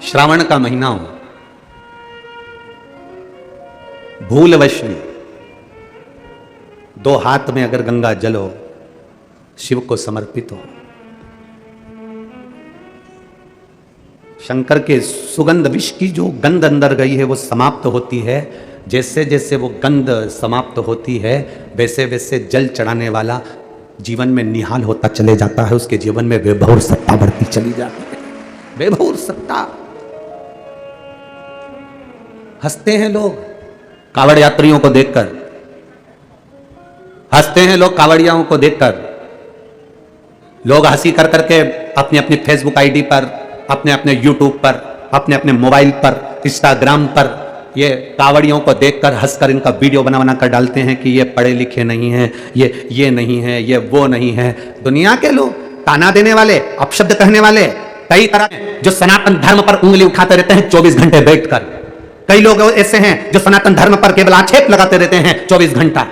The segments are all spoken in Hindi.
श्रावण का महीना हो, भूलवश में दो हाथ में अगर गंगा जल हो, शिव को समर्पित हो, शंकर के सुगंध विष की जो गंध अंदर गई है वो समाप्त होती है। जैसे जैसे वो गंध समाप्त होती है वैसे वैसे जल चढ़ाने वाला जीवन में निहाल होता चले जाता है, उसके जीवन में वैभव सत्ता बढ़ती चली जाती है। वैभव सत्ता। हंसते हैं लोग कावड़ यात्रियों को देखकर, हंसते हैं लोग कावड़ियाओं को देखकर। लोग हंसी कर करके अपनी अपनी फेसबुक आईडी पर, अपने अपने यूट्यूब पर, अपने अपने मोबाइल पर, इंस्टाग्राम पर ये कावड़ियों को देखकर हंसकर इनका वीडियो बना बना कर डालते हैं कि ये पढ़े लिखे नहीं हैं, ये नहीं है, ये वो नहीं है। दुनिया के लोग ताना देने वाले, अपशब्द कहने वाले कई तरह हैं जो सनातन धर्म पर उंगली उठाते रहते हैं 24 घंटे बैठकर। कई लोग ऐसे हैं जो सनातन धर्म पर केवल आक्षेप लगाते रहते हैं 24 घंटा,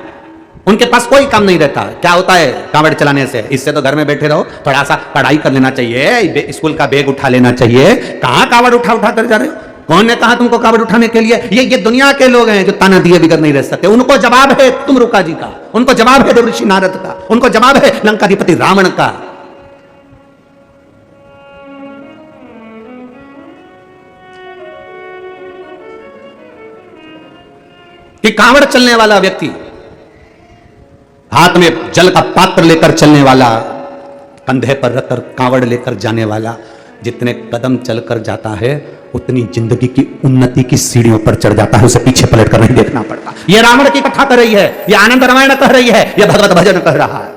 उनके पास कोई काम नहीं रहता। क्या होता है कावड़ चलाने से? इससे तो घर में बैठे रहो, थोड़ा सा पढ़ाई कर लेना चाहिए, स्कूल का बैग उठा लेना चाहिए। कहां कावड़ उठा कर जा रहे हो? कौन ने कहा तुमको कावड़ उठाने के लिए? ये दुनिया के लोग हैं जो ताना दिए बिगड़ नहीं रह सकते। उनको जवाब है तुमरुका जी का, उनको जवाब है देवऋषि नारद का, उनको जवाब है लंकाधिपति रावण का। कि कावड़ चलने वाला व्यक्ति, हाथ में जल का पात्र लेकर चलने वाला, कंधे पर रखकर कावड़ लेकर जाने वाला, जितने कदम चलकर जाता है उतनी जिंदगी की उन्नति की सीढ़ियों पर चढ़ जाता है, उसे पीछे पलट कर नहीं देखना पड़ता। यह रावण की कथा कर रही है, यह आनंद रामायण कह रही है, यह भगवत भजन कह रहा है।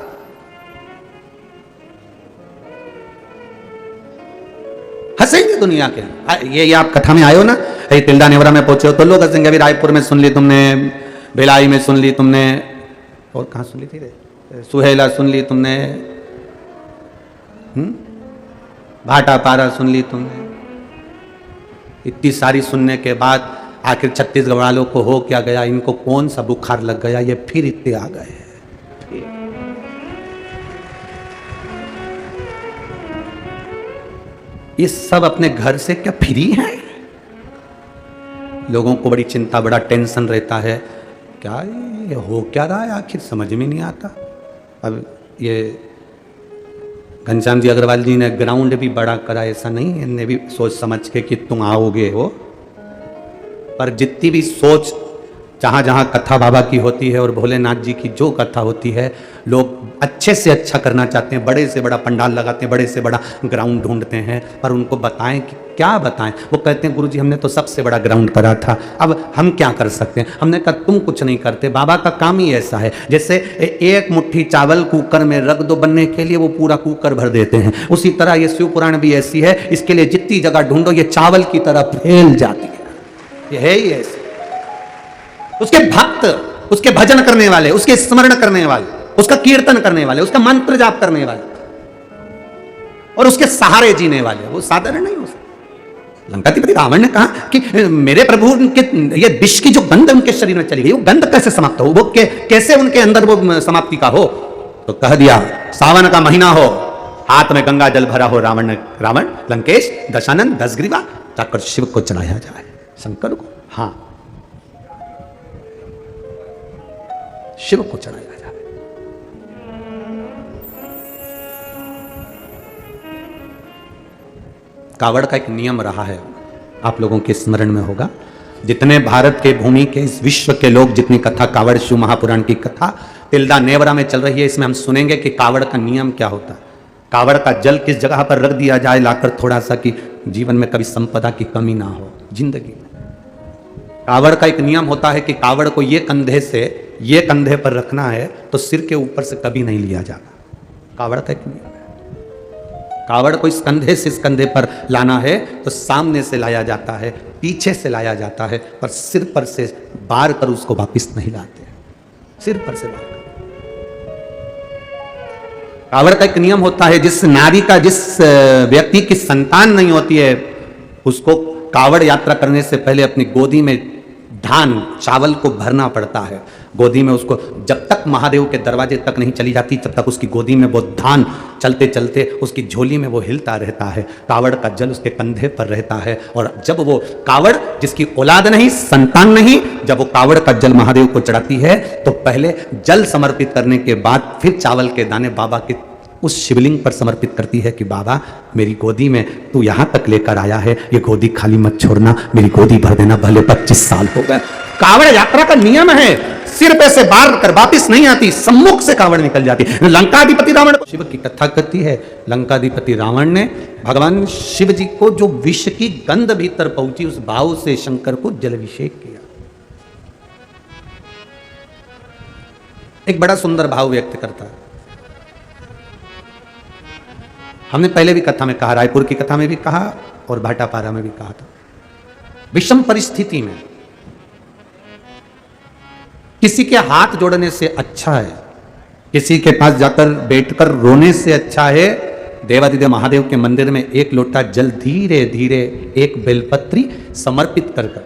हंसेंगे दुनिया के। ये आप कथा में आयो ना, तिल्दा नेवरा में पहुंचे हो तो लोग हंसेंगे। अभी रायपुर में सुन ली तुमने, भिलाई में सुन ली तुमने, और कहां सुन ली थी रे? सुहेला सुन ली तुमने, भाटा पारा सुन ली तुमने। इतनी सारी सुनने के बाद आखिर छत्तीसगढ़ वालों को हो क्या गया? इनको कौन सा बुखार लग गया? ये फिर इतने आ गए हैं। ये सब अपने घर से क्या फ्री हैं? लोगों को बड़ी चिंता, बड़ा टेंशन रहता है। क्या ये हो क्या रहा है आखिर? समझ में नहीं आता। अब ये घनश्याम जी अग्रवाल जी ने ग्राउंड भी बड़ा करा, ऐसा नहीं, इन्हें भी सोच समझ के कि तुम आओगे हो। पर जितनी भी सोच जहाँ जहाँ कथा बाबा की होती है और भोलेनाथ जी की जो कथा होती है, लोग अच्छे से अच्छा करना चाहते हैं, बड़े से बड़ा पंडाल लगाते हैं, बड़े से बड़ा ग्राउंड ढूंढते हैं, पर उनको बताएं कि क्या बताएं? वो कहते हैं गुरुजी हमने तो सबसे बड़ा ग्राउंड करा था, अब हम क्या कर सकते हैं? हमने कहा तुम कुछ नहीं करते, बाबा का काम ही ऐसा है। जैसे एक मुट्ठी चावल कुकर में रख दो बनने के लिए, वो पूरा कुकर भर देते हैं। उसी तरह ये शिव पुराण भी ऐसी है, इसके लिए जितनी जगह ढूंढो ये चावल की तरह फैल जाती है। ये है ही ऐसे। उसके भक्त, उसके भजन करने वाले, उसके स्मरण करने वाले, उसका कीर्तन करने वाले, उसका मंत्र जाप करने वाले और उसके सहारे जीने वाले, वो साधारण नहीं हो सकते। लंकाधिपति रावण ने कहा कि मेरे प्रभु के ये विष की जो गंध उनके शरीर में चली गई, वो गंध कैसे समाप्त हो? वो कैसे उनके अंदर वो समाप्ति का हो? तो कह दिया सावन का महीना हो, हाथ में गंगा जल भरा हो, रावण लंकेश दशानन 10 ग्रीवा जाकर शिव को चढ़ाया जाए, शंकर को, हाँ शिव को चढ़ाया जाए। कावड़ का एक नियम रहा है, आप लोगों के स्मरण में होगा। जितने भारत के भूमि के, इस विश्व के लोग जितनी कथा कावड़ शिव महापुराण की कथा तिल्दा नेवरा में चल रही है, इसमें हम सुनेंगे कि कावड़ का नियम क्या होता है। कावड़ का जल किस जगह पर रख दिया जाए लाकर थोड़ा सा, कि जीवन में कभी संपदा की कमी ना हो जिंदगी में। कावड़ का एक नियम होता है कि कावड़ को ये कंधे से ये कंधे पर रखना है तो सिर के ऊपर से कभी नहीं लिया जाता। कावड़ का एक नियम है। कावड़ को इस कंधे से इस कंधे पर लाना है तो सामने से लाया जाता है, पीछे से लाया जाता है, पर सिर पर से बार कर उसको वापिस नहीं लाते, सिर पर से बार कर। कावड़ का एक नियम होता है, जिस नारी का, जिस व्यक्ति की संतान नहीं होती है, उसको कावड़ यात्रा करने से पहले अपनी गोदी में धान चावल को भरना पड़ता है गोदी में उसको, जब तक महादेव के दरवाजे तक नहीं चली जाती तब तक उसकी गोदी में वो धान चलते चलते उसकी झोली में वो हिलता रहता है, कावड़ का जल उसके कंधे पर रहता है। और जब वो कावड़, जिसकी औलाद नहीं, संतान नहीं, जब वो कावड़ का जल महादेव को चढ़ाती है तो पहले जल समर्पित करने के बाद फिर चावल के दाने बाबा के उस शिवलिंग पर समर्पित करती है कि बाबा मेरी गोदी में तू यहां तक लेकर आया है, ये गोदी खाली मत छोड़ना, मेरी गोदी भर देना, भले 25 साल हो गए। कावड़ यात्रा का नियम है, सिर पे से बार कर वापिस नहीं आती, सम्मुख से कावड़ निकल जाती। लंकाधिपति रावण शिव की कथा करती है, लंकाधिपति रावण ने भगवान शिव जी को जो विष की गंध भीतर पहुंची उस भाव से शंकर को जलाभिषेक किया। एक बड़ा सुंदर भाव व्यक्त करता है। हमने पहले भी कथा में कहा, रायपुर की कथा में भी कहा और भाटापारा में भी कहा था, विषम परिस्थिति में किसी के हाथ जोड़ने से अच्छा है, किसी के पास जाकर बैठकर रोने से अच्छा है, देवादिदेव महादेव के मंदिर में एक लोटा जल धीरे धीरे एक बेलपत्री समर्पित कर कर,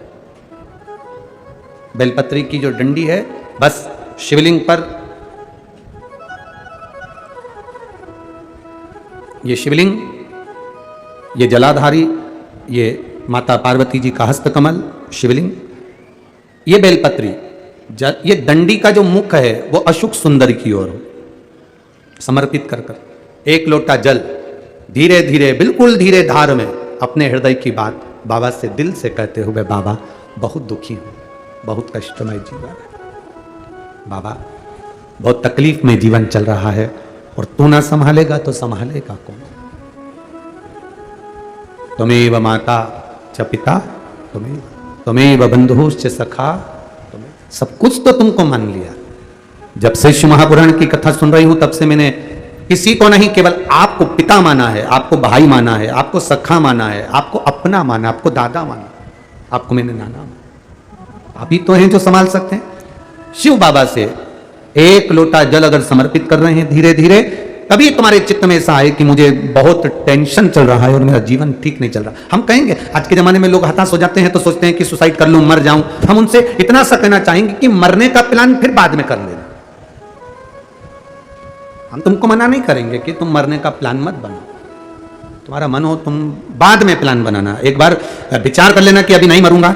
बेलपत्री की जो डंडी है बस शिवलिंग पर, ये शिवलिंग, ये जलाधारी, ये माता पार्वती जी का हस्तकमल शिवलिंग, ये बेलपत्री, ये दंडी का जो मुख है वो अशुक सुंदर की ओर समर्पित कर कर एक लोटा जल धीरे धीरे, बिल्कुल धीरे धार में अपने हृदय की बात बाबा से दिल से कहते हुए, बाबा बहुत दुखी हूं, बहुत कष्टमय जीवन है, बाबा बहुत तकलीफ में जीवन चल रहा है और तू ना संभालेगा तो संभालेगा कौन? तुमेव माता च पिता तुमेव बंधुश्च सखा, सब कुछ तो तुमको मान लिया। जब से शिव महापुराण की कथा सुन रही हूं तब से मैंने किसी को नहीं, केवल आपको पिता माना है, आपको भाई माना है, आपको सखा माना है, आपको अपना माना, आपको दादा माना, आपको मैंने नाना माना। आप ही तो हैं जो संभाल सकते हैं। शिव बाबा से एक लोटा जल अगर समर्पित कर रहे हैं धीरे धीरे, कभी तुम्हारे चित्त में ऐसा आए कि मुझे बहुत टेंशन चल रहा है और मेरा जीवन ठीक नहीं चल रहा, हम कहेंगे, आज के जमाने में लोग हताश हो जाते हैं तो सोचते हैं कि सुसाइड कर लूं, मर जाऊं। हम उनसे इतना सा कहना चाहेंगे कि मरने का प्लान फिर बाद में कर लेना। हम तुमको मना नहीं करेंगे कि तुम मरने का प्लान मत बनाओ, तुम्हारा मन हो तुम बाद में प्लान बनाना। एक बार विचार कर लेना कि अभी नहीं मरूंगा,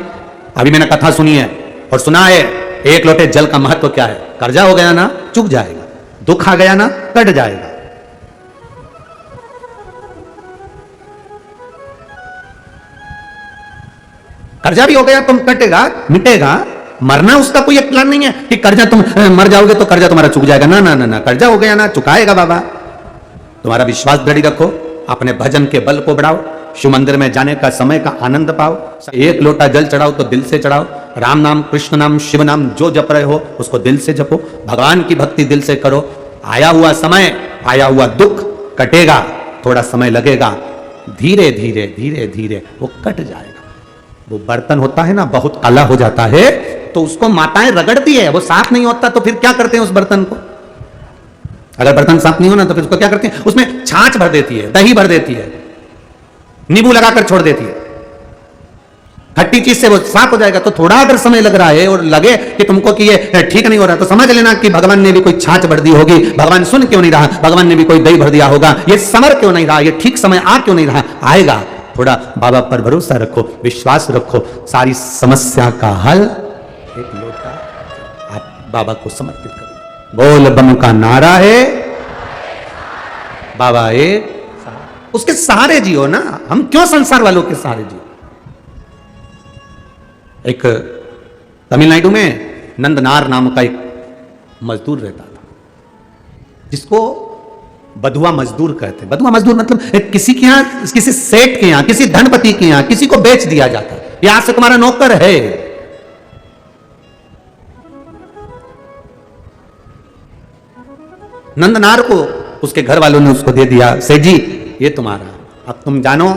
अभी मैंने कथा सुनी है और सुना है एक लोटे जल का महत्व क्या है, कर्जा हो गया ना चुक जाएगा, दुख आ गया ना कट जाएगा। कर्जा भी हो गया तुम कटेगा मिटेगा, मरना उसका कोई एक प्लान नहीं है कि कर्जा तुम मर जाओगे तो कर्जा तुम्हारा चुक जाएगा, ना ना ना ना, कर्जा हो गया ना चुकाएगा बाबा। तुम्हारा विश्वास दृढ़ रखो, अपने भजन के बल को बढ़ाओ, शिव मंदिर में जाने का समय का आनंद पाओ, एक लोटा जल चढ़ाओ तो दिल से चढ़ाओ, राम नाम कृष्ण नाम शिव नाम जो जप रहे हो उसको दिल से जपो, भगवान की भक्ति दिल से करो। आया हुआ समय, आया हुआ दुख कटेगा, थोड़ा समय लगेगा, धीरे धीरे धीरे धीरे वो कट जाएगा। वो बर्तन होता है ना बहुत काला हो जाता है तो उसको माताएं रगड़ती है, वो साफ नहीं होता तो फिर क्या करते हैं उस बर्तन को, अगर बर्तन साफ नहीं होना तो फिर उसको क्या करते हैं, उसमें छाछ भर देती है, दही भर देती है, नींबू लगाकर छोड़ देती है, खट्टी चीज से वो साफ हो जाएगा। तो थोड़ा अगर समय लग रहा है और लगे कि तुमको कि ये ठीक नहीं हो रहा तो समझ लेना कि भगवान ने भी कोई छाछ भर दी होगी, भगवान सुन क्यों नहीं रहा, भगवान ने भी कोई दही भर दिया होगा, ये समर क्यों नहीं रहा, ये ठीक समय आ क्यों नहीं रहा, आएगा। थोड़ा बाबा पर भरोसा रखो, विश्वास रखो, सारी समस्या का हल एक लोटा आप बाबा को समर्पित करो। बोल बम का नारा है, बाबा एक, उसके सहारे जियो ना, हम क्यों संसार वालों के सहारे जियो। एक तमिलनाडु में नंदनार नाम का एक मजदूर रहता था जिसको बधुआ मजदूर कहते हैं। बधुआ मजदूर मतलब किसी के यहां, किसी सेठ के यहां, किसी धनपति के यहां किसी को बेच दिया जाता है, यहां से तुम्हारा नौकर है। नंदनार को उसके घर वालों ने उसको दे दिया, सेठ जी ये तुम्हारा, अब तुम जानो,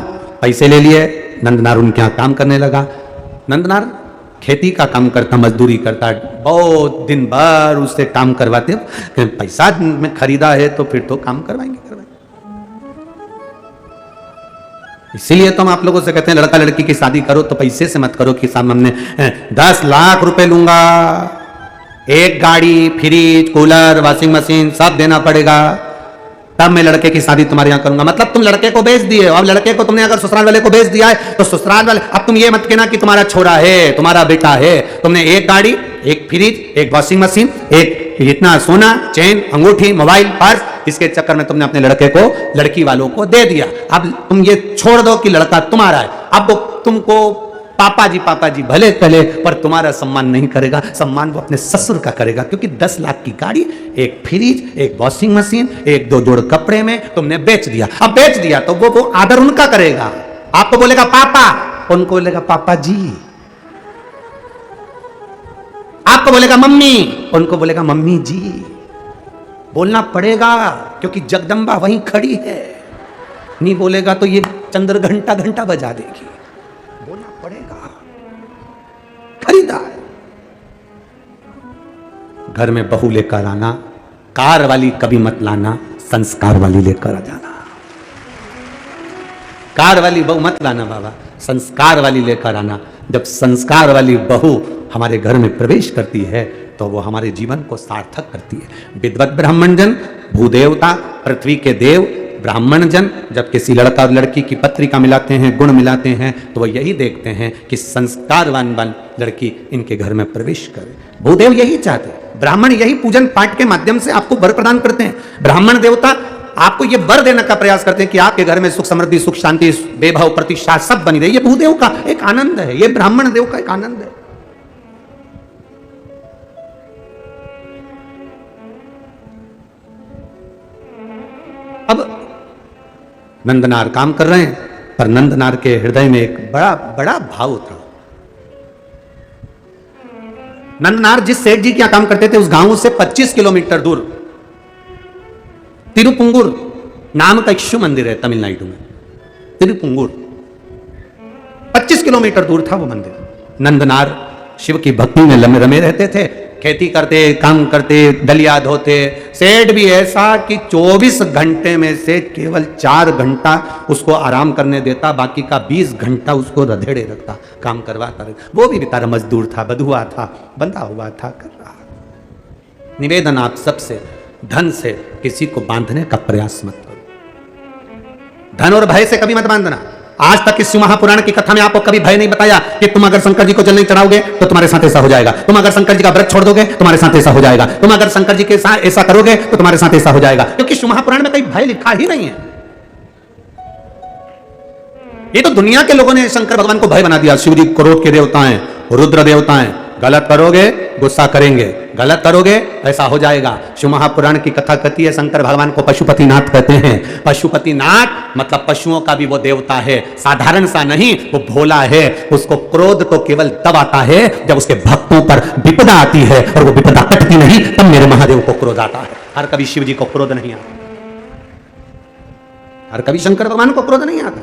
पैसे ले लिए। नंदनार उनके यहां काम करने लगा। नंदनार खेती का काम करता, मजदूरी करता, बहुत दिन भर उससे काम करवाते, पैसा में खरीदा है तो फिर तो काम करवाएंगे। इसीलिए तो हम आप लोगों से कहते हैं लड़का लड़की की शादी करो तो पैसे से मत करो कि साहब हमने 10 लाख रुपए लूंगा, एक गाड़ी, फ्रिज, कूलर, वॉशिंग मशीन सब देना पड़ेगा, तब मैं लड़के की शादी तुम्हारे यहां करूंगा। मतलब तुम लड़के को बेच दिए हो। अब लड़के को तुमने अगर ससुराल वाले को बेच दिया है तो ससुराल वाले, अब तुम ये मत कहना कि तुम्हारा छोरा है, तुम्हारा बेटा है। तुमने एक गाड़ी, एक फ्रिज, एक वॉशिंग मशीन, एक इतना सोना, चेन, अंगूठी, मोबाइल, पर्स, इसके चक्कर में तुमने अपने लड़के को लड़की वालों को दे दिया। अब तुम ये छोड़ दो कि लड़का तुम्हारा है। अब तुमको पापा जी भले पहले, पर तुम्हारा सम्मान नहीं करेगा, सम्मान वो अपने ससुर का करेगा। क्योंकि 10 लाख की गाड़ी, एक फ्रिज, एक वॉशिंग मशीन, एक 2 जोड़ कपड़े में तुमने बेच दिया। अब बेच दिया तो वो आदर उनका करेगा। आपको बोलेगा पापा, उनको बोलेगा पापा जी। आपको बोलेगा मम्मी, उनको बोलेगा मम्मी जी। बोलना पड़ेगा क्योंकि जगदम्बा वहीं खड़ी है। नहीं बोलेगा तो ये चंद्र घंटा घंटा बजा देगी। बोलना पड़ेगा, खरीदा। घर में बहू लेकर आना, कार वाली कभी मत लाना, संस्कार वाली लेकर आ जाना। कार वाली बहू मत लाना बाबा, संस्कार वाली लेकर आना। जब संस्कार वाली बहू हमारे घर में प्रवेश करती है तो वो हमारे जीवन को सार्थक करती है। विद्वत ब्राह्मण जन, भूदेवता, पृथ्वी के देव, ब्राह्मण जन जब किसी लड़का और लड़की की पत्रिका मिलाते हैं, गुण मिलाते हैं, तो वो यही देखते हैं कि संस्कारवान लड़की इनके घर में प्रवेश करे। भूदेव यही चाहते हैं, ब्राह्मण यही पूजन पाठ के माध्यम से आपको वर प्रदान करते हैं। ब्राह्मण देवता आपको ये वर देने का प्रयास करते हैं कि आपके घर में सुख समृद्धि, सुख शांति, वैभव, प्रतिष्ठा सब बनी रही। ये भूदेव का एक आनंद है, ये ब्राह्मण देव का एक आनंद है। अब नंदनार काम कर रहे हैं, पर नंदनार के हृदय में एक बड़ा बड़ा भाव था। नंदनार जिस सेठ जी क्या काम करते थे, उस गांव से 25 किलोमीटर दूर तिरुपुंगुर नाम का एक शिव मंदिर है तमिलनाडु में। तिरुपुंगुर 25 किलोमीटर दूर था वो मंदिर। नंदनार शिव की भक्ति में रमे रहते थे, खेती करते, काम करते, दलिया धोते। सेठ भी ऐसा कि 24 घंटे में से केवल 4 घंटा उसको आराम करने देता, बाकी का 20 घंटा उसको रधेड़े रखता, काम करवाता रहे। वो भी बेचारा मजदूर था, बधुआ था, बंधा हुआ था, कर रहा। निवेदन आप सबसे, धन से किसी को बांधने का प्रयास मत करो। धन और भय से कभी मत बांधना। आज तक इस महापुराण की कथा में आपको कभी भय नहीं बताया कि तुम अगर शंकर जी को जल नहीं चढ़ाओगे तो तुम्हारे साथ ऐसा हो जाएगा, तुम अगर शंकर जी का व्रत छोड़ दोगे तुम्हारे साथ ऐसा हो जाएगा, तुम अगर शंकर जी के साथ ऐसा करोगे तो तुम्हारे साथ ऐसा हो जाएगा। क्योंकि शिव महापुराण में कहीं भय लिखा ही नहीं है। ये तो दुनिया के लोगों ने शंकर भगवान को भय बना दिया। शिव जी क्रोध के देवता हैं, रुद्र देवता हैं, गलत करोगे गुस्सा करेंगे, गलत करोगे ऐसा हो जाएगा। शिव महापुराण की कथा कहती है शंकर भगवान को पशुपतिनाथ कहते हैं। पशुपतिनाथ मतलब पशुओं का भी वो देवता है, साधारण सा नहीं, वो भोला है। उसको क्रोध तो केवल तब आता है जब उसके भक्तों पर विपदा आती है, और वो विपदा कटती नहीं तब मेरे महादेव को क्रोध आता है। हर कभी शिव जी को क्रोध नहीं आता, हर कभी शंकर भगवान को क्रोध नहीं आता।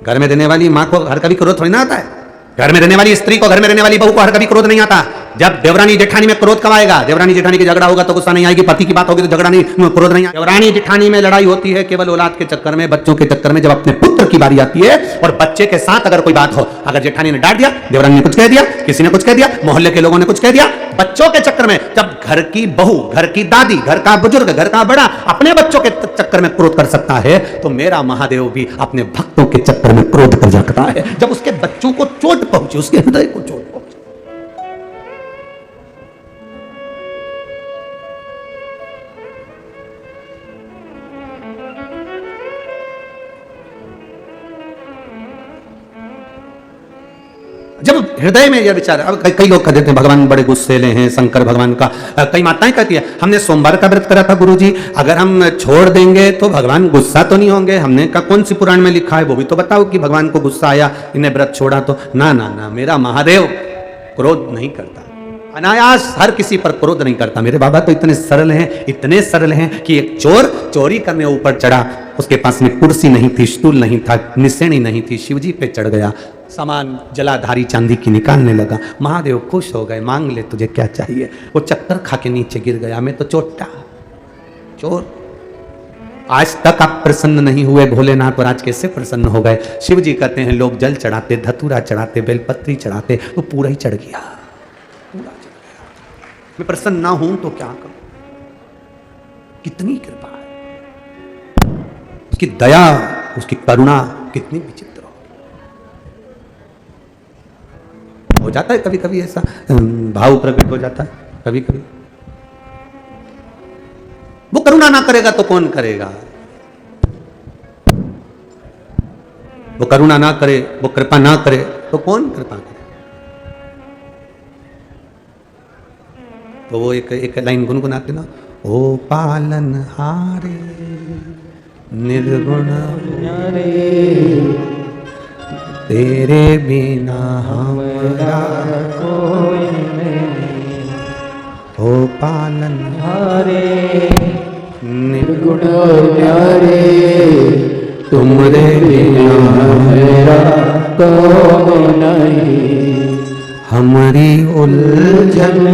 घर में रहने वाली मां को हर कभी क्रोध थोड़ी ना आता है। घर में रहने वाली स्त्री को, घर में रहने वाली बहू को हर कभी क्रोध नहीं आता। जब देवरानी जेठानी में क्रोध कब आएगा? देवरानी जेठानी की झगड़ा होगा तो गुस्सा नहीं आएगी, पति की बात होगी तो झगड़ा नहीं, क्रोध नहीं आएगा। देवरानी जेठानी में लड़ाई होती है केवल औलाद के चक्कर में, बच्चों के चक्कर में। जब अपने पुत्र की बारी आती है और बच्चे के साथ अगर कोई बात हो, अगर जेठानी ने डांट दिया, देवरानी ने कुछ कह दिया, किसी ने कुछ कह दिया, मोहल्ले के लोगों ने कुछ कह दिया, बच्चों के चक्कर में, जब घर की बहू, घर की दादी, घर का बुजुर्ग, घर का बड़ा अपने बच्चों के चक्कर में क्रोध कर सकता है, तो मेरा महादेव भी अपने भक्तों के चक्कर में क्रोध कर सकता है। जब उसके बच्चों को चोट पहुंचे, उसके हृदय को चोट पहुंचे। जब हृदय में यह विचार, अब कई लोग कहते हैं भगवान बड़े गुस्सेले हैं, शंकर भगवान का, कई माताएं कहती है हमने सोमवार का व्रत करा था गुरुजी, अगर हम छोड़ देंगे तो भगवान गुस्सा तो नहीं होंगे। हमने कहा कौन सी पुराण में लिखा है वो भी तो बताओ कि भगवान को गुस्सा आया, इन्हें व्रत छोड़ा तो। ना ना ना, मेरा महादेव क्रोध नहीं करता, अनायास हर किसी पर क्रोध नहीं करता। मेरे बाबा तो इतने सरल हैं, इतने सरल हैं कि एक चोर चोरी करने ऊपर चढ़ा, उसके पास में कुर्सी नहीं थी, स्टूल नहीं था, निसेनी नहीं थी, शिवजी पे चढ़ गया, सामान जलाधारी चांदी की निकालने लगा। महादेव खुश हो गए, मांग ले तुझे क्या चाहिए। वो चक्कर खा के नीचे गिर गया, मैं तो चोटा चोर। आज तक आप प्रसन्न नहीं हुए भोलेनाथ, और आज कैसे प्रसन्न हो गए? शिव जी कहते हैं लोग जल चढ़ाते, धतूरा चढ़ाते, बेलपत्री चढ़ाते, तो पूरा ही चढ़ गया, पूरा चढ़ गया। मैं प्रसन्न ना हूं तो क्या करूं? कितनी कृपा है, उसकी दया, उसकी करुणा कितनी विचित्र हो जाता है। कभी कभी ऐसा भाव प्रकट हो जाता है, कभी कभी। वो करुणा ना करेगा तो कौन करेगा? वो करुणा ना करे, वो कृपा ना करे तो कौन कृपा करे? तो वो एक लाइन गुनगुनाते ना, ओ पालन हारे निर्गुण रे, तेरे बिना हमारा कोई नहीं। ओ पालन हारे निर्गुण रे, तुमरे बिना मेरा कोई नहीं। हमारी उलझन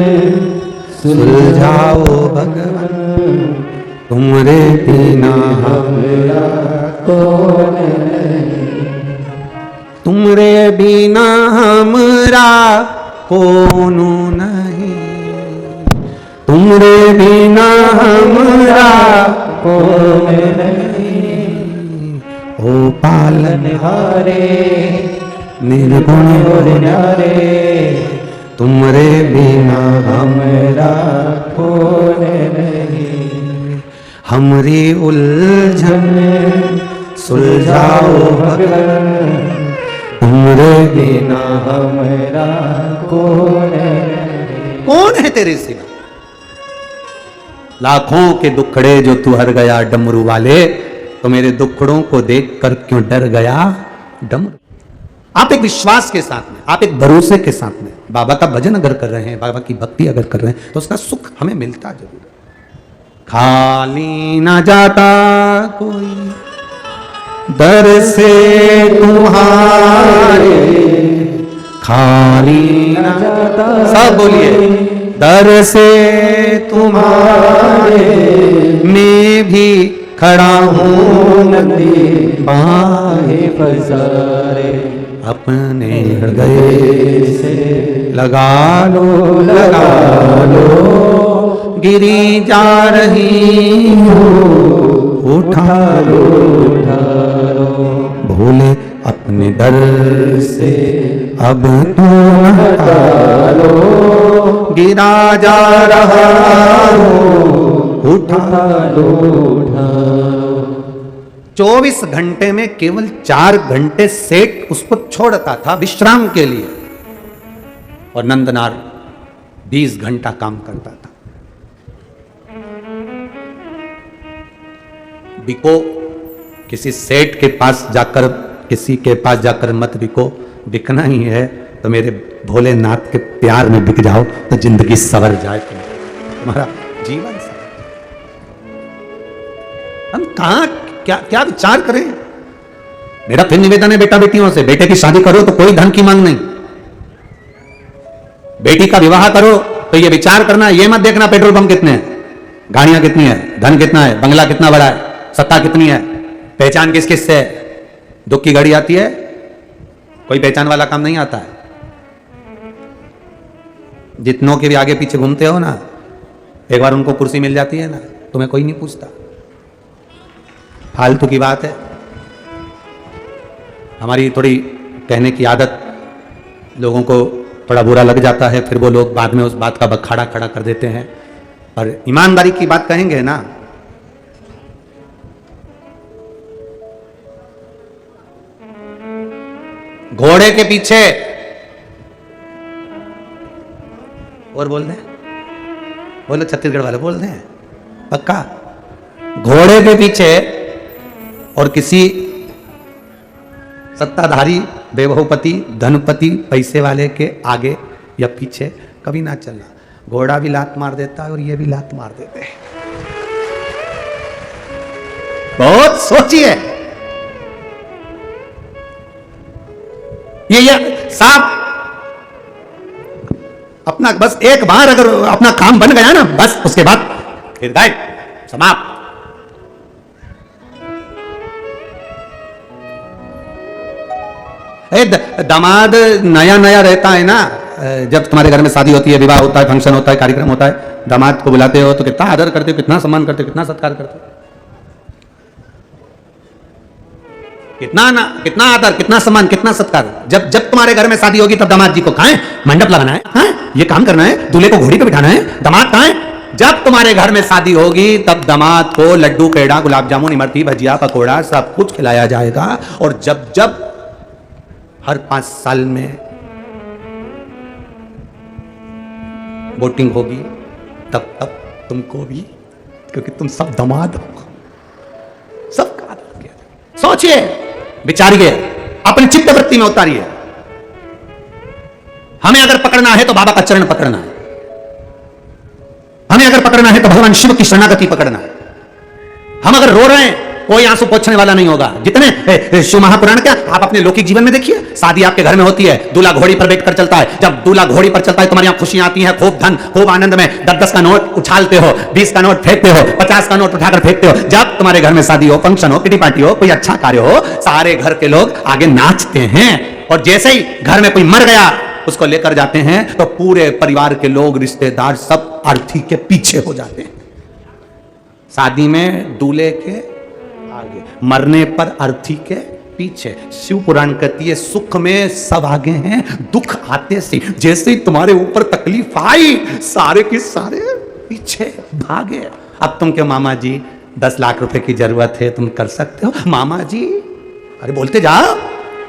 सुलझाओ भगवान, तुमरे बिना हमारा कोई नहीं। तुमरे बिना हमरा कोनो नहीं, तुमरे बिना हमरा कोई नहीं। ओ पालन हारे निर्गुण रे, तुमरे बिना हमरा कोई नहीं। हमरी उलझन सुलझाओ भगवान, तुमरे बिना हमारा कौन है तेरे सिवा? लाखों के दुखड़े जो तू हर गया डमरू वाले, तो मेरे दुखड़ों को देखकर क्यों डर गया डमरू? आप एक विश्वास के साथ में, आप एक भरोसे के साथ में बाबा का भजन अगर कर रहे हैं, बाबा की भक्ति अगर कर रहे हैं, तो उसका सुख हमें मिलता जरूर। खाली ना जाता कोई दर से तुम्हारे, खाली ना जाता, सब बोलिए, दर से तुम्हारे, मैं भी खड़ा हूँ नदी बाहे पसारे। अपने हृदय से लगा लो, लगा लो, गिरी जा रही हो, उठा लो, उठा लो। भोले अपने दर से अब तुम हटा लो, गिरा जा रहा हो, उठा लो, उठा लो। 24 घंटे में केवल 4 घंटे सेठ उसको छोड़ता था विश्राम के लिए, और नंदनार 20 घंटा काम करता था। बिको, किसी सेठ के पास जाकर, किसी के पास जाकर मत बिको। बिकना ही है तो मेरे भोलेनाथ के प्यार में बिक जाओ, तो जिंदगी सवर जाए, तुम्हारा जीवन सवर। हम कहां क्या क्या विचार करें? मेरा फिर निवेदन है बेटा बेटियों से, बेटे की शादी करो तो कोई धन की मांग नहीं, बेटी का विवाह करो तो ये विचार करना, ये मत देखना पेट्रोल पंप कितने हैं, गाड़ियां कितनी है, धन कितना है, बंगला कितना बड़ा है, सत्ता कितनी है, पहचान किस किस से है। दुख की घड़ी आती है, कोई पहचान वाला काम नहीं आता है। जितनों के भी आगे पीछे घूमते हो ना, एक बार उनको कुर्सी मिल जाती है ना, तुम्हें कोई नहीं पूछता। फालतू की बात है। हमारी थोड़ी कहने की आदत, लोगों को थोड़ा बुरा लग जाता है, फिर वो लोग बाद में उस बात का बखाड़ा खड़ा कर देते हैं। और ईमानदारी की बात कहेंगे ना, घोड़े के पीछे, और बोल दें, बोलो छत्तीसगढ़ वाले बोल दें पक्का, घोड़े के पीछे और किसी सत्ताधारी, वैभवपति, धनपति, पैसे वाले के आगे या पीछे कभी ना चलना। घोड़ा भी लात मार देता है और ये भी लात मार देते हैं। बहुत सोचिए। ये साहब अपना बस एक बार अगर अपना काम बन गया ना, बस उसके बाद हृदय समाप्त। दामाद नया नया रहता है ना, जब तुम्हारे घर में शादी होती है, विवाह होता है, फंक्शन होता है, कार्यक्रम होता है, दामाद को बुलाते हो तो कितना आदर करते हो, कितना सम्मान करते हो, कितना सत्कार करते हो, कितना आदर, कितना सम्मान, कितना सत्कार। जब जब तुम्हारे घर में शादी होगी तब दामाद जी को कहाँ है, मंडप लगाना है, हाँ? ये काम करना है, दूल्हे को घोड़ी पे बिठाना है, दामाद कहाँ है। जब तुम्हारे घर में शादी होगी तब दामाद को लड्डू, पेड़ा, गुलाब जामुन, इमरती, भजिया, पकोड़ा सब कुछ खिलाया जाएगा। और जब जब हर 5 साल में वोटिंग होगी तब तब तुमको भी, क्योंकि तुम सब दामाद हो, सबका आदर किया। सोचिए, विचारिए, अपनी चित्त वृत्ति में उतारिए। हमें अगर पकड़ना है तो बाबा का चरण पकड़ना है, हमें अगर पकड़ना है तो भगवान शिव की शरणागति पकड़ना है। हम अगर रो रहे हैं, कोई आंसू पोंछने वाला नहीं होगा। जितने शिव महापुराण क्या आप अपने लौकिक जीवन में देखिए, शादी आपके घर में होती है, दूल्हा घोड़ी पर बैठकर चलता है। जब दूल्हा घोड़ी पर चलता है तुम्हारी यहां खुशियां आती हैं, खूब धन, खूब आनंद में 10-10 का नोट उछालते हो, 20 का नोट फेंकते हो, 50 का नोट उठाकर फेंकते हो। जब तुम्हारे घर में शादी हो, फंक्शन हो, किटी पार्टी हो, कोई अच्छा कार्य हो, सारे घर के लोग आगे नाचते हैं। और जैसे ही घर में कोई मर गया उसको लेकर जाते हैं तो पूरे परिवार के लोग, रिश्तेदार सब अर्थी के पीछे हो जाते हैं। शादी में दूल्हे के आगे, मरने पर अर्थी के पीछे। शिव पुराण कहती है सुख में सब आगे हैं, दुख आते से जैसे ही तुम्हारे ऊपर तकलीफ आई सारे के सारे पीछे भागे। अब तुम के मामा जी 10 लाख रुपए की जरूरत है, तुम कर सकते हो मामा जी, अरे बोलते जाओ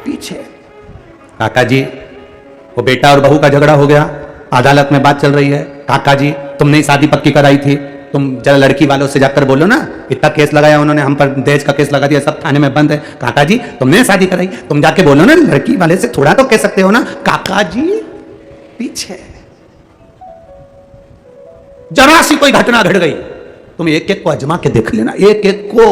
पीछे। काका जी वो बेटा और बहू का झगड़ा हो गया, अदालत में बात चल रही है, काका जी तुमने शादी पक्की कराई थी, तुम जरा लड़की वालों से जाकर बोलो ना, इतना केस लगाया उन्होंने, हम पर दहेज का केस लगा दिया, सब थाने में बंद है। काका जी तुमने शादी कराई, तुम जाके बोलो ना, लड़की वाले से थोड़ा तो कह सकते हो ना। काका जी पीछे। जरा सी कोई घटना घट गई, तुम एक एक को अजमा के देख लेना, एक एक को।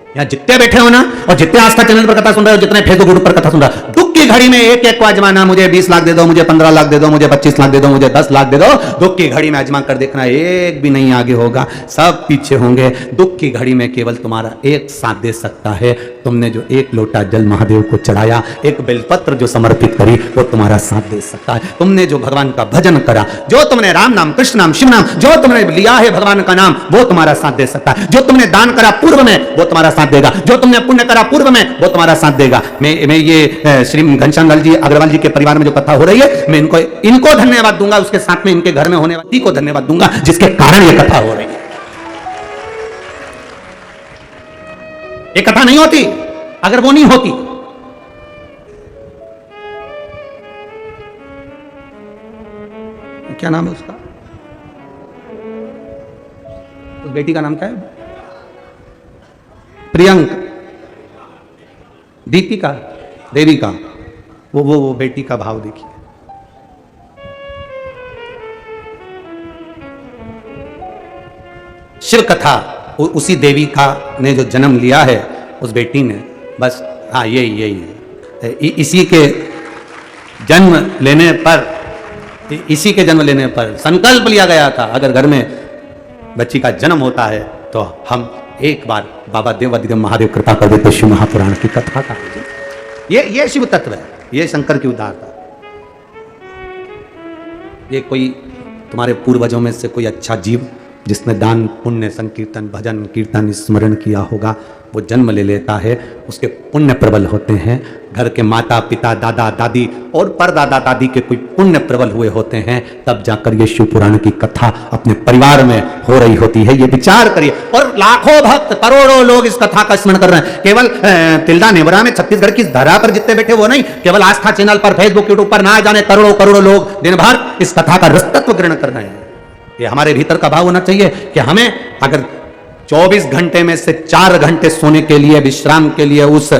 यहाँ जितने बैठे हो ना, और जितने आस्था चैनल पर कथा सुन रहे हो, जितने फेसबुक ग्रुप पर कथा सुन रहे हो, दुख की घड़ी में एक एक को अजमाना। मुझे 20 लाख दे दो, मुझे 15 लाख दे दो, मुझे 25 लाख दे दो, मुझे 10 लाख दे दो। दुख की घड़ी में अजमा कर देखना, एक भी नहीं आगे होगा, सब पीछे होंगे। दुख की घड़ी में केवल तुम्हारा एक साथ दे सकता है। तुमने जो एक लोटा जल महादेव को चढ़ाया, एक बेलपत्र जो समर्पित करी, वो तुम्हारा साथ दे सकता है। तुमने जो भगवान का भजन करा, जो तुमने राम नाम, कृष्ण नाम, शिव नाम, जो तुमने लिया है भगवान का नाम, वो तुम्हारा साथ दे सकता है। जो तुमने दान करा पूर्व में, वो तुम्हारा साथ देगा। जो तुमने पुण्य करा पूर्व में, वो तुम्हारा साथ देगा। मैं ये श्री घनश्याम लाल जी अग्रवाल जी के परिवार में जो कथा हो रही है, मैं इनको धन्यवाद दूंगा, उसके साथ में इनके घर में होने वाली को धन्यवाद दूंगा, जिसके कारण ये कथा हो रही है। ये कथा नहीं होती अगर वो नहीं होती। क्या नाम है उसका, उस बेटी का नाम क्या है, प्रियंक, दीपिका देवी का, वो बेटी का भाव देखिए। शिव कथा उसी देवी का ने जो जन्म लिया है, उस बेटी ने, बस हाँ यही है। इसी के जन्म लेने पर, इसी के जन्म लेने पर संकल्प लिया गया था, अगर घर में बच्ची का जन्म होता है तो हम एक बार बाबा देवादिदेव महादेव कृपा कर दे तो शिव महापुराण की कथा का। ये शिव तत्व है, ये शंकर की उदारता। ये कोई तुम्हारे पूर्वजों में से कोई अच्छा जीव जिसने दान, पुण्य, संकीर्तन, भजन, कीर्तन, स्मरण किया होगा, वो जन्म ले लेता है, उसके पुण्य प्रबल होते हैं। घर के माता पिता, दादा दादी और परदादा दादी के कोई पुण्य प्रबल हुए होते हैं, तब जाकर ये शिव पुराण की कथा अपने परिवार में हो रही होती है। ये विचार करिए। और लाखों भक्त, करोड़ों लोग इस कथा का स्मरण कर रहे हैं। केवल तिल्दा नेवरा में, छत्तीसगढ़ की धरा पर जितने बैठे वो नहीं, केवल आस्था चैनल पर, फेसबुक, यूट्यूब पर ना जाने करोड़ों करोड़ों लोग दिन भर इस कथा का रसतत्व ग्रहण कर रहे हैं। ये हमारे भीतर का भाव होना चाहिए कि हमें अगर 24 घंटे में से 4 घंटे सोने के लिए, विश्राम के लिए उस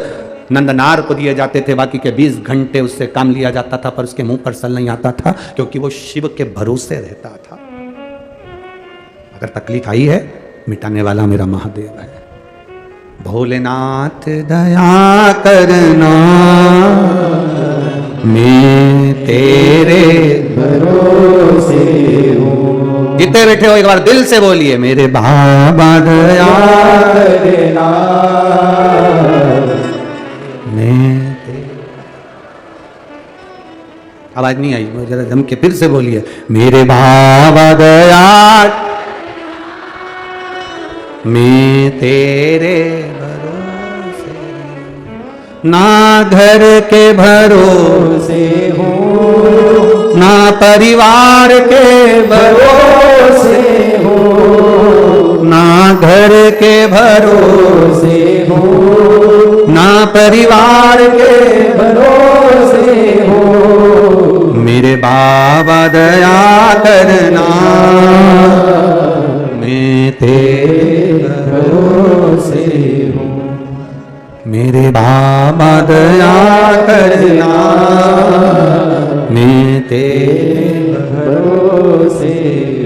नंदनार को दिए जाते थे, बाकी के 20 घंटे उससे काम लिया जाता था, पर उसके मुंह पर सल नहीं आता था, क्योंकि वो शिव के भरोसे रहता था। अगर तकलीफ आई है, मिटाने वाला मेरा महादेव है। भोलेनाथ दया करना, मैं तेरे भरोसे हूँ। जितने बैठे हो एक बार दिल से बोलिए, मेरे बाबा दया करना, मैं आवाज नहीं आई, जरा जम के फिर से बोलिए। मेरे बाबा दयाल मैं तेरे भरोसे, ना घर के भरोसे हूँ, ना परिवार के भरोसे हूँ, ना घर के भरोसे हूँ, ना परिवार के भरोसे हूँ। मेरे बाबा दया करना मैं तेरे भरोसे हूँ। मेरे बाबा दया करना मैं तेरे भरोसे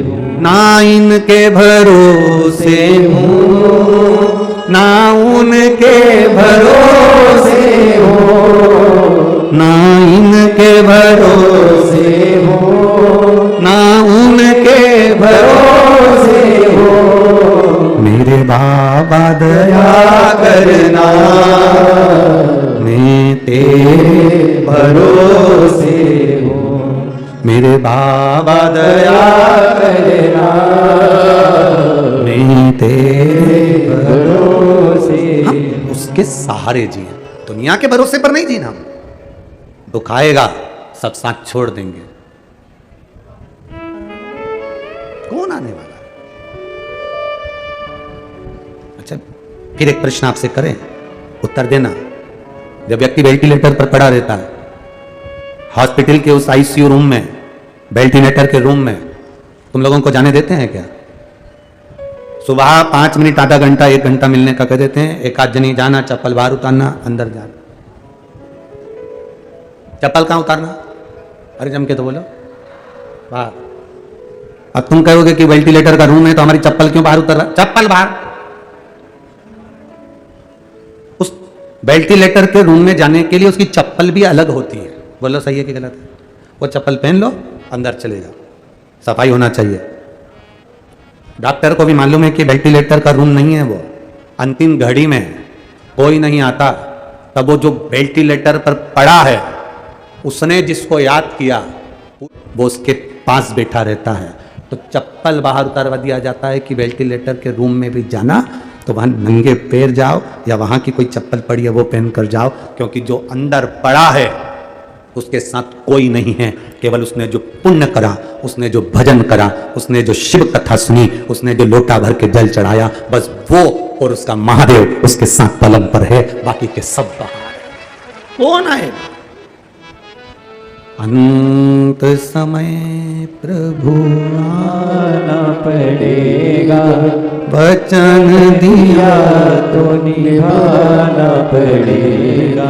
हूँ। ना इनके भरोसे हूँ, ना उनके भरोसे हूँ, ना इनके भरोसे हूँ, ना उनके भरोसे हूँ। मेरे बाबा दया करना मैं तेरे भरोसे हूँ। मेरे बाबा दया करना मैं तेरे भरोसे। हम उसके सहारे जिए, दुनिया के भरोसे पर नहीं जीना। दुख आएगा सब साथ छोड़ देंगे, कौन आने वाला है? अच्छा, फिर एक प्रश्न आपसे करें, उत्तर देना। जब व्यक्ति वेंटिलेटर पर पड़ा रहता है, हॉस्पिटल के उस आईसीयू रूम में, वेंटिलेटर के रूम में, तुम लोगों को जाने देते हैं क्या? सुबह 5 मिनट, आधा घंटा, 1 घंटा मिलने का कह देते हैं। एक आध जनी जाना, चप्पल बाहर उतारना, अंदर जाना। चप्पल कहां उतारना? अरे जम के तो बोलो, बाहर। अब तुम कहोगे कि वेंटिलेटर का रूम है तो हमारी चप्पल क्यों बाहर उतर रहा? चप्पल बाहर। उस वेंटिलेटर के रूम में जाने के लिए उसकी चप्पल भी अलग होती है। बोलो सही है कि गलत है? वो चप्पल पहन लो, अंदर चले जाओ, सफाई होना चाहिए। डॉक्टर को भी मालूम है कि वेंटिलेटर का रूम नहीं है वो, अंतिम घड़ी में कोई नहीं आता, तब वो जो वेंटिलेटर पर पड़ा है उसने जिसको याद किया वो उसके पास बैठा रहता है। तो चप्पल बाहर उतारवा दिया जाता है कि वेंटिलेटर के रूम में भी जाना तो वहां नंगे पैर जाओ, या वहां की कोई चप्पल पड़ी है वो पहन कर जाओ, क्योंकि जो अंदर पड़ा है उसके साथ कोई नहीं है। केवल उसने जो पुण्य करा, उसने जो भजन करा, उसने जो शिव कथा सुनी, उसने जो लोटा भर के जल चढ़ाया, बस वो और उसका महादेव उसके साथ पलंग पर है, बाकी के सब बाहर है। कौन है? अंत समय प्रभु आना पड़ेगा, वचन दिया तो निभाना पड़ेगा।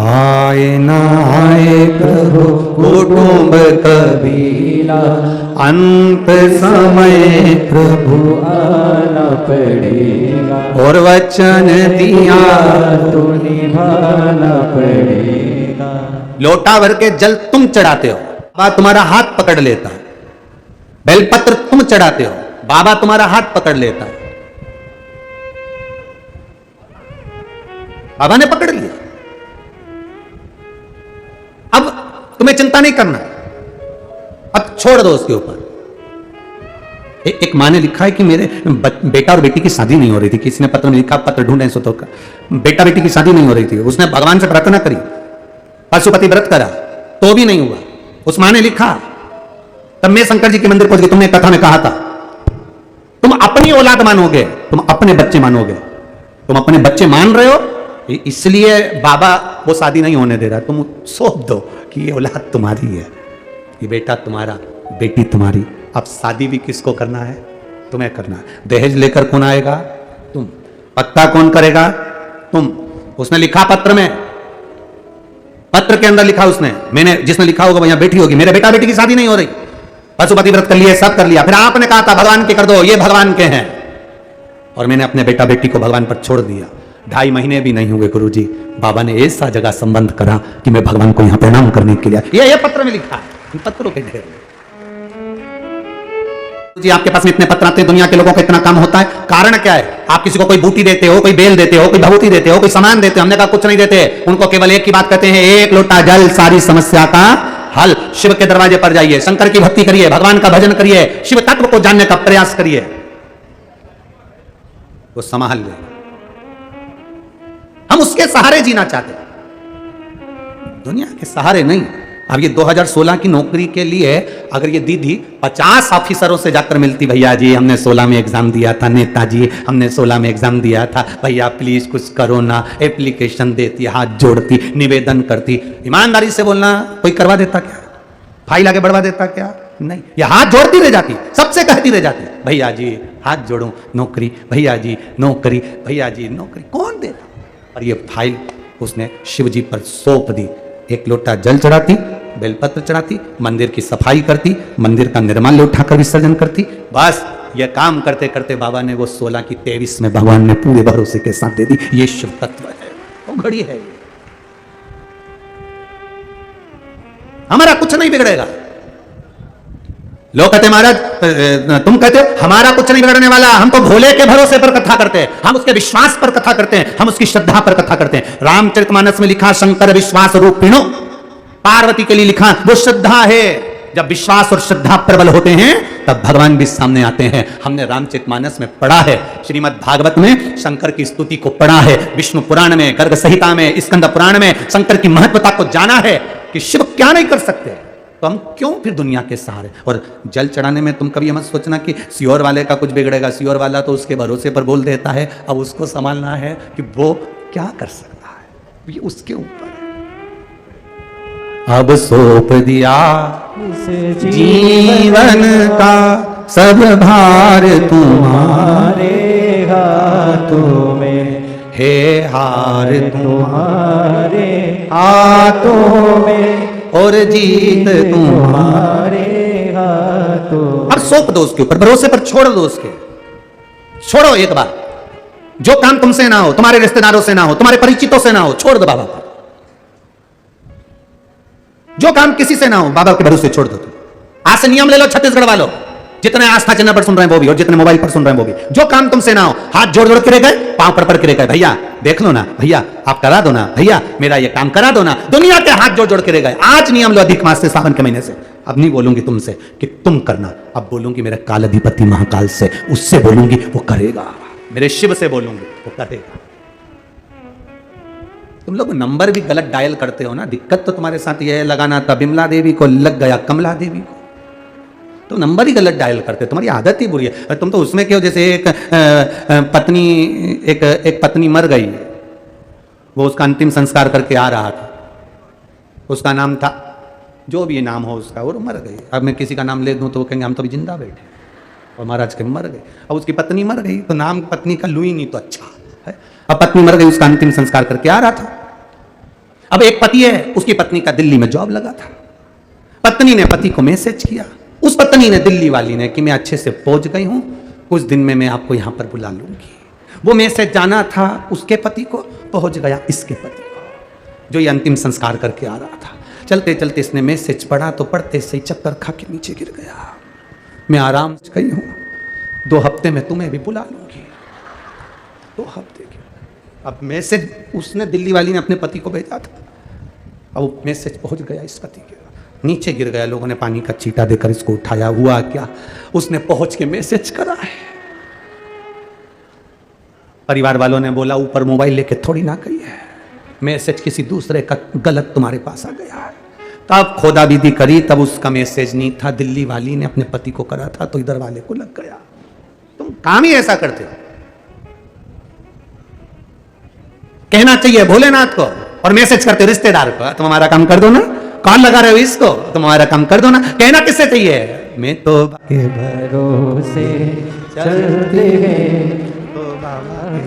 आए ना आए प्रभु कुटुंब कबीला, अंत समय प्रभु आना पड़ेगा, और वचन दिया तो निभाना पड़ेगा। लोटा भर के जल तुम चढ़ाते हो, बाबा तुम्हारा हाथ पकड़ लेता है। बेलपत्र तुम चढ़ाते हो, बाबा तुम्हारा हाथ पकड़ लेता है। बाबा ने पकड़ लिया। अब तुम्हें चिंता नहीं करना, अब छोड़ दो उसके ऊपर। एक माँ ने लिखा है कि मेरे बेटा और बेटी की शादी नहीं हो रही थी। किसी ने पत्र में लिखा, पत्र ढूंढे सो तो बेटा बेटी की शादी नहीं हो रही थी। उसने भगवान से प्रार्थना करी, पशुपति व्रत करा, तो भी नहीं हुआ। उस माँ ने लिखा, तब मैं शंकर जी के मंदिर पहुंच गई। तुमने कथा में कहा था तुम अपनी औलाद मानोगे, तुम अपने बच्चे मानोगे, तुम अपने बच्चे मान रहे हो, इसलिए बाबा वो शादी नहीं होने दे रहा। तुम सोच दो कि ये औलाद तुम्हारी है, ये बेटा तुम्हारा, बेटी तुम्हारी। अब शादी भी किसको करना है? तुम्हें करना है। दहेज लेकर कौन आएगा? तुम। पक्का कौन करेगा? तुम। उसने लिखा पत्र में, पत्र के अंदर लिखा उसने, मैंने जिसने लिखा होगा वहां बैठी होगी, मेरे बेटा बेटी की शादी नहीं हो रही, पशुपति व्रत कर लिया, सब कर लिया। फिर आपने कहा था भगवान के कर दो, ये भगवान के हैं, और मैंने अपने बेटा बेटी को भगवान पर छोड़ दिया। 2.5 महीने भी नहीं हुए गुरुजी, बाबा ने ऐसा जगह संबंध करा कि मैं भगवान को यहां प्रणाम करने के लिए, ये पत्र में लिखा है, पत्रों के ढेर में। जी आपके पास में इतने पत्र आते हैं, दुनिया के लोगों का इतना काम होता है, कारण क्या है? आप किसी को कोई बूटी देते हो, कोई बेल देते हो, कोई भभूति देते हो, कोई सामान देते हो। हमने कहा कुछ नहीं देते, उनको केवल एक ही बात कहते हैं, एक लोटा जल सारी समस्या का हल। शिव के दरवाजे पर जाइए, शंकर की भक्ति करिए, भगवान का भजन करिए, शिव तत्व को जानने का प्रयास करिए, वो संभाल ले। हम उसके सहारे जीना चाहते हैं, दुनिया के सहारे नहीं। अब ये 2016 की नौकरी के लिए अगर ये दीदी 50 ऑफिसरों से जाकर मिलती, भैया जी हमने 16 में एग्जाम दिया था, नेताजी हमने 16 में एग्जाम दिया था, भैया प्लीज कुछ करो ना, एप्लीकेशन देती, हाथ जोड़ती, निवेदन करती, ईमानदारी से बोलना, कोई करवा देता क्या? फाइल आगे बढ़वा देता क्या? नहीं, ये हाथ जोड़ती रह जाती, सबसे कहती रह जाती, भैया जी हाथ जोड़ो, नौकरी, भैया जी नौकरी, भैया जी नौकरी, कौन देता? और ये फाइल उसने शिव जी पर सौंप दी। एक लोटा जल चढ़ाती, बेलपत्र चढ़ाती, मंदिर की सफाई करती, मंदिर का निर्माल्य उठाकर विसर्जन करती। बस ये काम करते करते बाबा ने वो 16 की 23 में भगवान ने पूरे भरोसे के साथ दे दी। ये शिव तत्व है, वो घड़ी है। हमारा कुछ नहीं बिगड़ेगा। लोग कहते महाराज, तुम कहते हो हमारा कुछ नहीं बिगड़ने वाला, हम तो भोले के भरोसे पर कथा करते हैं, हम उसके विश्वास पर कथा करते हैं, हम उसकी श्रद्धा पर कथा करते हैं। रामचरितमानस में लिखा शंकर विश्वास रूपिणो, पार्वती के लिए लिखा वो श्रद्धा है। जब विश्वास और श्रद्धा प्रबल होते हैं तब भगवान भी सामने आते हैं। हमने रामचरितमानस में पढ़ा है, श्रीमद् भागवत में शंकर की स्तुति को पढ़ा है, विष्णु पुराण में, गर्ग संहिता में, स्कंद पुराण में शंकर की महत्वता को जाना है कि शिव क्या नहीं कर सकते, तो हम क्यों फिर दुनिया के सहारे। और जल चढ़ाने में तुम कभी मत सोचना कि सियोर वाले का कुछ बिगड़ेगा, सियोर वाला तो उसके भरोसे पर बोल देता है, अब उसको संभालना है कि वो क्या कर सकता है, ये उसके ऊपर। अब सौंप दिया जीवन का सब भार तुम्हारे हाथों में, हे हार तुम्हारे हाथों में, और जीत तुम्हारे हाथों। अब सौंप दो उसके ऊपर, भरोसे पर छोड़ दो उसके, छोड़ो एक बार। जो काम तुमसे ना हो, तुम्हारे रिश्तेदारों से ना हो, तुम्हारे परिचितों से ना हो, छोड़ दो बाबा को। जो काम किसी से ना हो, बाबा के भरोसे छोड़ दो। तुम आज से नियम ले लो छत्तीसगढ़ वालों, जितने आस्था चैनल पर सुन रहे हैं वो भी, और जितने मोबाइल पर सुन रहे हैं वो भी, जो काम तुमसे ना हो, हाथ जोड़ जोड़ के रह गए, पांव पर के रह गए, भैया देख लो ना, भैया आप करा दो ना, भैया मेरा ये काम करा दो ना, दुनिया के हाथ जोड़ जोड़ के रह गए। आज नियम लो अधिक मास से, सावन के महीने से। अब नहीं बोलूंगी तुमसे कि तुम करना, अब बोलूंगी मेरे काल अधिपति महाकाल से, उससे बोलूंगी वो करेगा, मेरे शिव से बोलूंगी वो करेगा। तुम लोग नंबर भी गलत डायल करते हो ना, दिक्कत तो तुम्हारे साथ ये लगाना था बिमला देवी को, लग गया कमला देवी को, तो नंबर ही गलत डायल करते, तुम्हारी आदत ही बुरी है। तुम तो उसमें क्यों, जैसे एक पत्नी मर गई, वो उसका अंतिम संस्कार करके आ रहा था, उसका नाम था जो भी नाम हो उसका, वो मर गई। अब मैं किसी का नाम ले दूं तो वो कहेंगे हम तो अभी जिंदा बैठे, और महाराज के मर गए। अब उसकी पत्नी मर गई तो नाम पत्नी का लू ही नहीं तो अच्छा है। अब पत्नी मर गई, उसका अंतिम संस्कार करके आ रहा था। अब एक पति है, उसकी पत्नी का दिल्ली में जॉब लगा था, पत्नी ने पति को मैसेज किया, उस पत्नी ने, दिल्ली वाली ने, कि मैं अच्छे से पहुंच गई हूं, कुछ दिन में मैं आपको यहां पर बुला लूंगी। वो मैसेज जाना था उसके पति को, पहुंच गया इसके पति को, जो ये अंतिम संस्कार करके आ रहा था। चलते चलते इसने मैसेज पढ़ा तो पढ़ते सही चक्कर खा के नीचे गिर गया। मैं आराम से गई हूं, 2 हफ्ते में तुम्हें भी बुला लूंगी। 2 हफ्ते के अब मैसेज उसने, दिल्ली वाली ने अपने पति को भेजा था, अब वो मैसेज पहुंच गया इस पति के, नीचे गिर गया। लोगों ने पानी का छींटा देकर इसको उठाया। हुआ क्या, उसने पहुंच के मैसेज करा है। परिवार वालों ने बोला ऊपर मोबाइल लेके थोड़ी ना गई है, मैसेज किसी दूसरे का गलत तुम्हारे पास आ गया है। तब खोदा विधि करी, तब उसका मैसेज नहीं था, दिल्ली वाली ने अपने पति को करा था, तो इधर वाले को लग गया। तुम काम ही ऐसा करते हो। कहना चाहिए भोलेनाथ को और मैसेज करते हो रिश्तेदार को, तुम हमारा काम कर दो ना, कॉल लगा रहे हो इसको, तुम हमारा काम कर दो ना। कहना किससे चाहिए, मैं तो के भरोसे चलते हैं।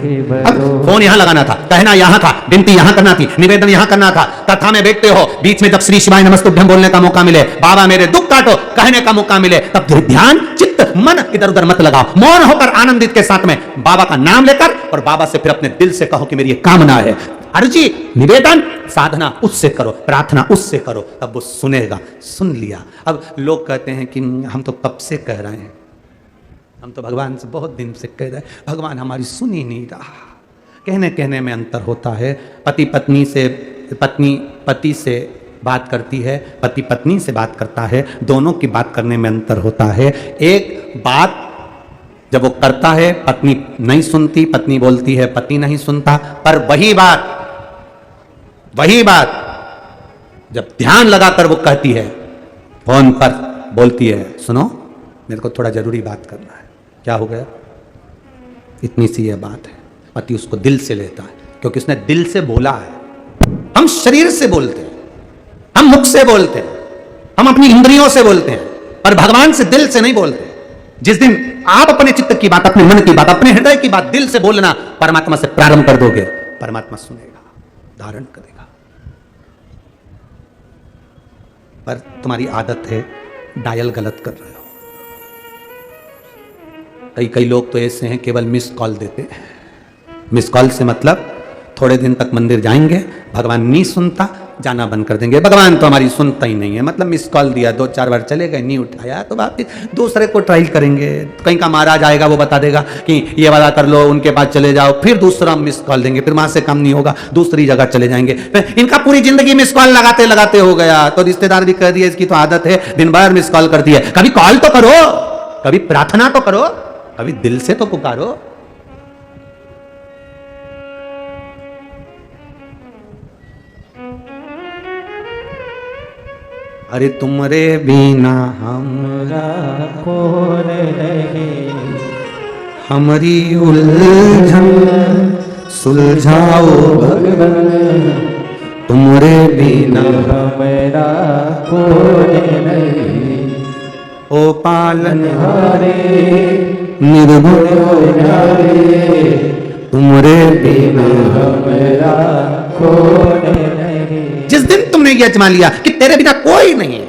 अब फोन यहां लगाना था, कहना यहां था, विनती यहां करना थी, निवेदन यहां करना था। कथा में बैठते हो, बीच में जब श्री शिवाय नमस्तुभ्यं बोलने का मौका मिले, बाबा मेरे दुख काटो कहने का मौका मिले, तब ध्यान चित्त मन इधर उधर मत लगाओ, मौन होकर आनंदित के साथ में बाबा का नाम लेकर, और बाबा से फिर अपने दिल से कहो कि मेरी ये कामना है, अर्जी, निवेदन, साधना उससे करो, प्रार्थना उससे करो, तब वो सुनेगा। सुन लिया। अब लोग कहते हैं कि हम तो कब से कह रहे हैं, हम तो भगवान से बहुत दिन से कह रहे हैं, भगवान हमारी सुन ही नहीं रहा। कहने कहने में अंतर होता है। पति पत्नी से, पत्नी पति से बात करती है, पति पत्नी से बात करता है, दोनों की बात करने में अंतर होता है। एक बात जब वो करता है पत्नी नहीं सुनती, पत्नी बोलती है पति नहीं सुनता, पर वही बात जब ध्यान लगाकर वो कहती है, फोन पर बोलती है, सुनो मेरे को थोड़ा जरूरी बात करना है, क्या हो गया, इतनी सी यह बात है। पति उसको दिल से लेता है, क्योंकि उसने दिल से बोला है। हम शरीर से बोलते हैं, हम मुख से बोलते हैं, हम अपनी इंद्रियों से बोलते हैं, पर भगवान से दिल से नहीं बोलते। जिस दिन आप अपने चित्त की बात, अपने मन की बात, अपने हृदय की बात दिल से बोलना परमात्मा से प्रारंभ कर दोगे, परमात्मा सुनेगा, धारण करेगा। पर तुम्हारी आदत है डायल गलत कर रहे हो। कई लोग तो ऐसे हैं केवल मिस कॉल देते हैं। मिस कॉल से मतलब थोड़े दिन तक मंदिर जाएंगे, भगवान नहीं सुनता, जाना बंद कर देंगे। भगवान तो हमारी सुनता ही नहीं है, मतलब मिस कॉल दिया, 2-4 बार चले गए, नहीं उठाया तो वापिस दूसरे को ट्राई करेंगे। कहीं का महाराज आएगा, वो बता देगा कि ये वाला कर लो, उनके पास चले जाओ, फिर दूसरा मिस कॉल देंगे, फिर वहां से काम नहीं होगा, दूसरी जगह चले जाएंगे। इनका पूरी जिंदगी मिस कॉल लगाते लगाते हो गया। तो रिश्तेदार भी कह दिए इसकी तो आदत है, दिन भर मिस कॉल करती है। कभी कॉल तो करो, कभी प्रार्थना तो करो, कभी दिल से तो पुकारो। अरे तुमरे बिना हमरा कौन रहे, हमारी उलझन सुलझाओ भगवान, तुमरे बिना हमरा कौन रहे, ओ पालनहारे निर्गुण न्यारे, तुमरे बिना हमरा कौन रहे। जिस दिन तुमने ये अजमा लिया कि तेरे बिना कोई नहीं है,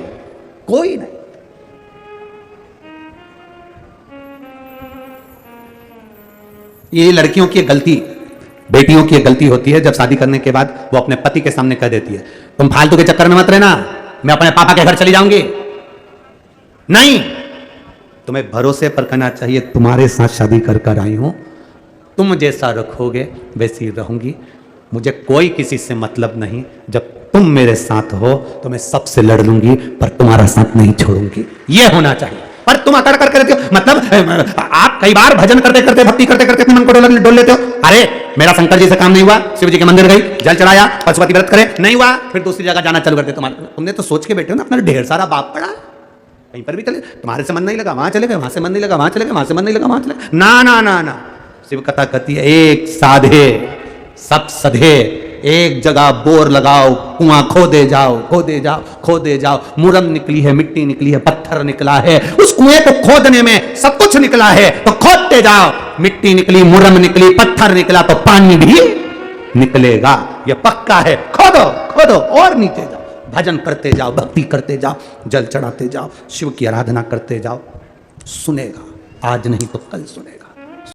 कोई नहीं, ये लड़कियों की गलती, बेटियों की गलती होती है। जब शादी करने के बाद वो अपने पति के सामने कह देती है, तुम फालतू के चक्कर में मत रहना, मैं अपने पापा के घर चली जाऊंगी। नहीं, तुम्हें भरोसे पर कहना चाहिए, तुम्हारे साथ शादी कर आई हूं, तुम जैसा रखोगे वैसी रहूंगी, मुझे कोई किसी से मतलब नहीं। जब तुम मेरे साथ हो तो मैं सबसे लड़ लूंगी, पर तुम्हारा साथ नहीं छोड़ूंगी। यह होना चाहिए। पर तुम अकड़ करके रहते हो, मतलब आप कई बार भजन करते करते, भक्ति करते करते अपने मन को डोल लेते हो। अरे मेरा शंकर जी से काम नहीं हुआ, शिव जी के मंदिर गई, जल चढ़ाया, पशुपति व्रत करे, नहीं हुआ, फिर दूसरी जगह जाना चालू करते। तुमने तो सोच के बैठे हो ना, अपना ढेर सारा बाप पड़ा, कहीं पर भी चले, तुम्हारे से मन नहीं लगा वहां चले गए, वहां से मन नहीं लगा वहां चले गए, वहां से मन नहीं लगा वहां चले। ना ना ना ना, शिव कथा कहती है, एक साधे सब सधे, एक जगह बोर लगाओ, कुआं खोदे जाओ, खोदे जाओ, खोदे जाओ, मुरम निकली है, मिट्टी निकली है, पत्थर निकला है, उस कुएं को खोदने में सब कुछ निकला है, तो खोदते जाओ, मिट्टी निकली, मुरम निकली, पत्थर निकला, तो पानी भी निकलेगा, ये पक्का है। खोदो खोदो और नीचे जाओ, भजन करते जाओ, भक्ति करते जाओ, जल चढ़ाते जाओ, शिव की आराधना करते जाओ, सुनेगा, आज नहीं तो कल सुनेगा।